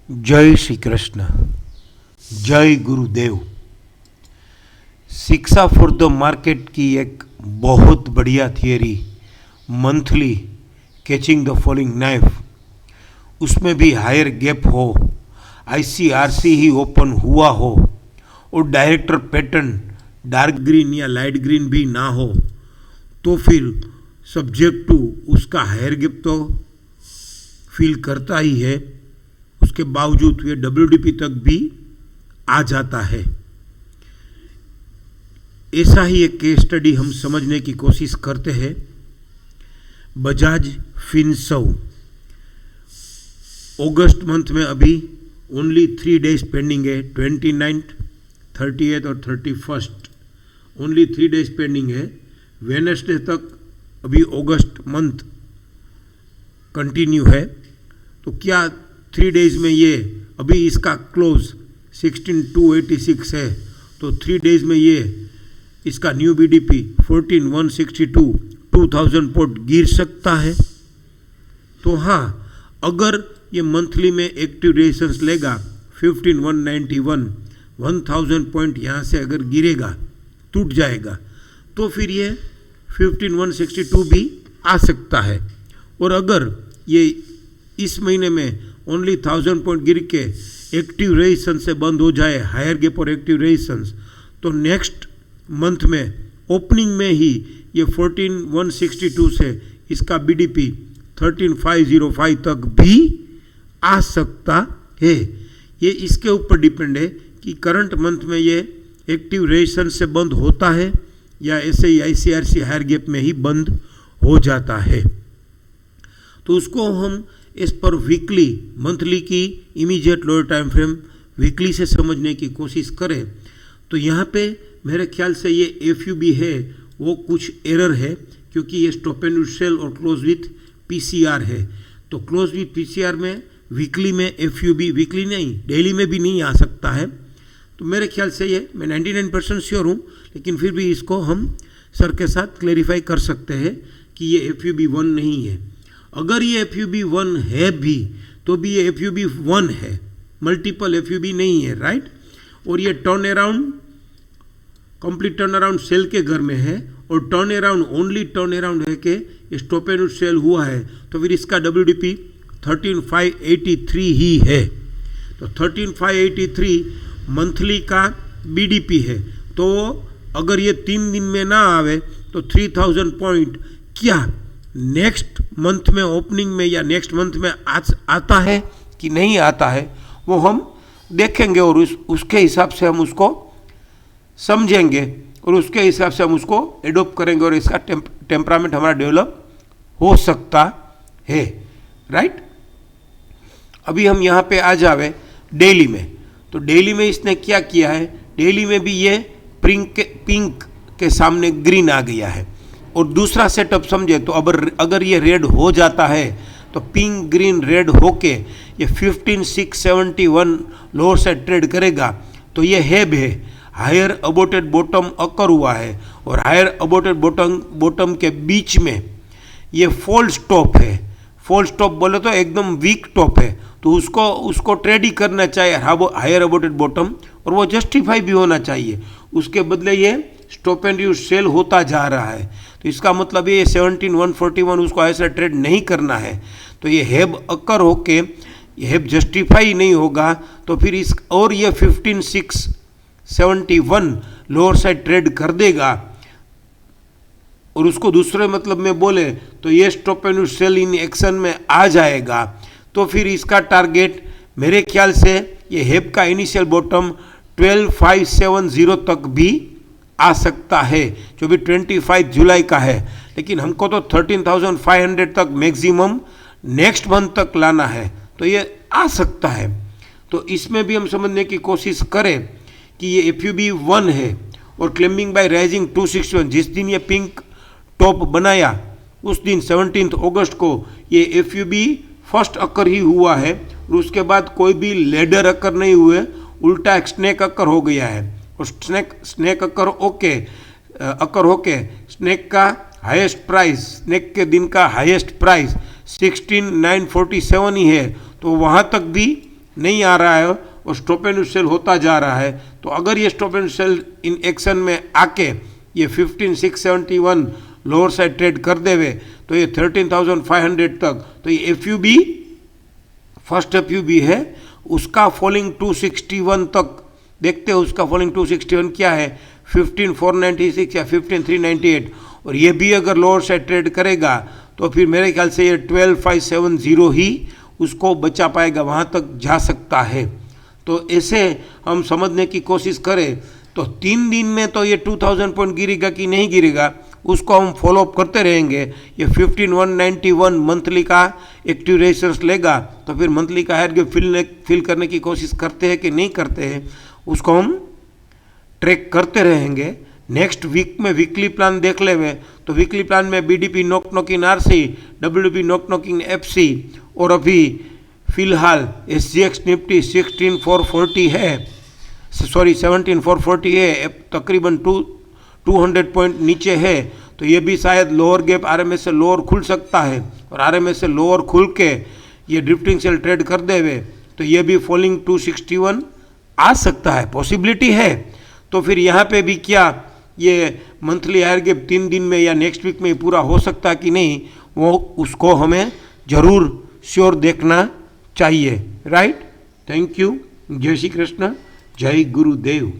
जय श्री कृष्ण, जय गुरुदेव। शिक्षा फॉर द मार्केट की एक बहुत बढ़िया theory monthly catching the falling knife, उसमें भी हायर गैप हो, आईसीआरसी ही ओपन हुआ हो और डायरेक्टर पैटर्न डार्क ग्रीन या लाइट ग्रीन भी ना हो, तो फिर सब्जेक्ट टू उसका हायर गैप तो फील करता ही है। उसके बावजूद ये डब्ल्यूडीपी तक भी आ जाता है। ऐसा ही एक केस स्टडी हम समझने की कोशिश करते हैं। बजाज फिनसर्व अगस्त मंथ में अभी ओनली 3 डेज पेंडिंग है, 29th, 30th और 31st, ओनली 3 डेज पेंडिंग है। वेडनेसडे तक अभी अगस्त मंथ कंटिन्यू है। तो क्या 3 डेज में ये अभी इसका क्लोज 16,286 है, तो 3 डेज में ये इसका न्यू बीडीपी 14,162 2000 पॉइंट गिर सकता है। तो हाँ, अगर ये मंथली में एक्टिव रेजिस्टेंस लेगा 15,191 1000 पॉइंट यहाँ से अगर गिरेगा, टूट जाएगा, तो फिर ये 15,162 भी आ सकता है। और अगर ये इस महीने में ओनली 1000 पॉइंट गिर के एक्टिव रेजिस्टेंस से बंद हो जाए, हायर गैप और एक्टिव रेजिस्टेंस, तो नेक्स्ट मंथ में ओपनिंग में ही ये 14,162 से इसका बीडीपी 13,505 तक भी आ सकता है। ये इसके ऊपर डिपेंड है कि करंट मंथ में ये एक्टिव रेजिस्टेंस से बंद होता है या ऐसे ही आईसीआरसी हायर गैप में ही बंद हो जाता है। तो उसको हम इस पर वीकली, मंथली की immediate lower time frame weekly से समझने की कोशिश करें, तो यहाँ पे मेरे ख्याल से ये एफयूबी है वो कुछ एरर है, क्योंकि ये स्टॉप एंड सेल और क्लोज विथ पीसीआर है। तो क्लोज विथ पीसीआर में वीकली में एफयूबी, वीकली नहीं डेली में भी नहीं आ सकता है। तो मेरे ख्याल से ये, मैं 99% श्योर हूँ, लेकिन फिर भी इसको हम सर के साथ क्लेरिफाई कर सकते हैं कि ये एफयूबी 1 नहीं है। अगर ये एफयूबी 1 है भी, तो भी ये एफयूबी 1 है, मल्टीपल एफयूबी नहीं है, राइट। और ये turn around, complete turn around cell के घर में है, और turn around, only turn around है कि स्टॉप एंड सेल हुआ है, तो फिर इसका डब्ल्यूडीपी 13,583 ही है। तो 13,583 मंथली का बीडीपी है। तो अगर ये 3 दिन में ना आवे तो 3000 पॉइंट क्या नेक्स्ट मंथ में ओपनिंग में या नेक्स्ट मंथ में आता है कि नहीं आता है, वो हम देखेंगे और उसके हिसाब से हम उसको समझेंगे और उसके हिसाब से हम उसको एडोप्ट करेंगे और इसका टेम्परामेंट हमारा डेवलप हो सकता है, राइट। अभी हम यहाँ पे आ जावे डेली में। तो डेली में इसने क्या किया है, डेली में भी ये पिंक के सामने ग्रीन आ गया है। और दूसरा सेटअप समझे तो अगर ये रेड हो जाता है, तो पिंक ग्रीन रेड होके ये 15,671 लोअर साइड ट्रेड करेगा, तो ये हैब है, हायर अबोटेड बॉटम अकर हुआ है, और हायर अबोटेड बॉटम के बीच में ये फॉल स्टॉप है। फॉल स्टॉप बोले तो एकदम वीक टॉप है, तो उसको ट्रेड ही करना चाहिए हायर अबोटेड बॉटम, और वो जस्टिफाई भी होना चाहिए। उसके बदले ये स्टॉप एंड यूज सेल होता जा रहा है, तो इसका मतलब ये 17,141 उसको ऐसा ट्रेड नहीं करना है। तो ये हैब अकर होके ये हैब जस्टिफाई नहीं होगा, तो फिर इस और ये 15,671 लोअर साइड ट्रेड कर देगा। और उसको दूसरे मतलब में बोले तो ये stop and use cell in action में आ जाएगा। तो फिर इसका टारगेट मेरे ख्याल से ये हैब का इनिशियल बॉटम 12,570 तक भी आ सकता है, जो भी 25 जुलाई का है। लेकिन हमको तो 13,500 तक मैक्सिमम नेक्स्ट मंथ तक लाना है, तो ये आ सकता है। तो इसमें भी हम समझने की कोशिश करें कि ये एफयूबी 1 है और क्लेम्बिंग बाय राइजिंग 261, जिस दिन ये पिंक टॉप बनाया उस दिन 17 अगस्त को ये एफयूबी फर्स्ट अकर ही हुआ है, और उसके बाद कोई भी लेडर अकर नहीं हुए, उल्टा एक स्नेक अकर हो गया है। और स्नेक अकर होके स्नेक का हाईएस्ट प्राइस, स्नेक के दिन का हाईएस्ट प्राइस 16,947 ही है, तो वहाँ तक भी नहीं आ रहा है और स्टॉप एंड सेल होता जा रहा है, तो अगर ये stop and cell in action में आके ये 15,671 लोअर साइड ट्रेड कर देवे तो ये 13,500 तक, तो ये FUB फर्स्ट FUB है उसका फॉलिंग 261 तक देखते हैं। उसका फॉलिंग 261 क्या है, 15,496 या 15,398, और ये भी अगर लोअर साइड ट्रेड करेगा तो फिर मेरे ख्याल से ये 12,570 ही उसको बचा पाएगा, वहाँ तक जा सकता है। तो ऐसे हम समझने की कोशिश करें तो 3 दिन में तो ये 2000 पॉइंट गिरेगा कि नहीं गिरेगा उसको हम फॉलोअप करते रहेंगे। ये 15,191 मंथली का एक्टिव रेजिस्टेंस लेगा तो फिर मंथली का हायर गैप फिल करने की कोशिश करते हैं कि नहीं करते हैं उसको हम ट्रैक करते रहेंगे। नेक्स्ट वीक में वीकली प्लान देख लेवे तो वीकली प्लान में BDP knock knocking RC, WP knock knocking FC और अभी फिलहाल SGX निफ्टी 16,440 है, सॉरी 17,440 है, तकरीबन 200 पॉइंट नीचे है। तो ये भी शायद लोअर गैप RMS से लोअर खुल सकता है और RMS से लोअर खुल के ये ड्रिफ्टिंग सेल ट्रेड कर देवे तो ये भी फॉलिंग 261 आ सकता है, पॉसिबिलिटी है। तो फिर यहाँ पे भी क्या ये मंथली हायर गैप 3 दिन में या नेक्स्ट वीक में पूरा हो सकता है कि नहीं, वो उसको हमें ज़रूर श्योर देखना चाहिए, राइट। Thank you. जय श्री कृष्ण, जय गुरुदेव।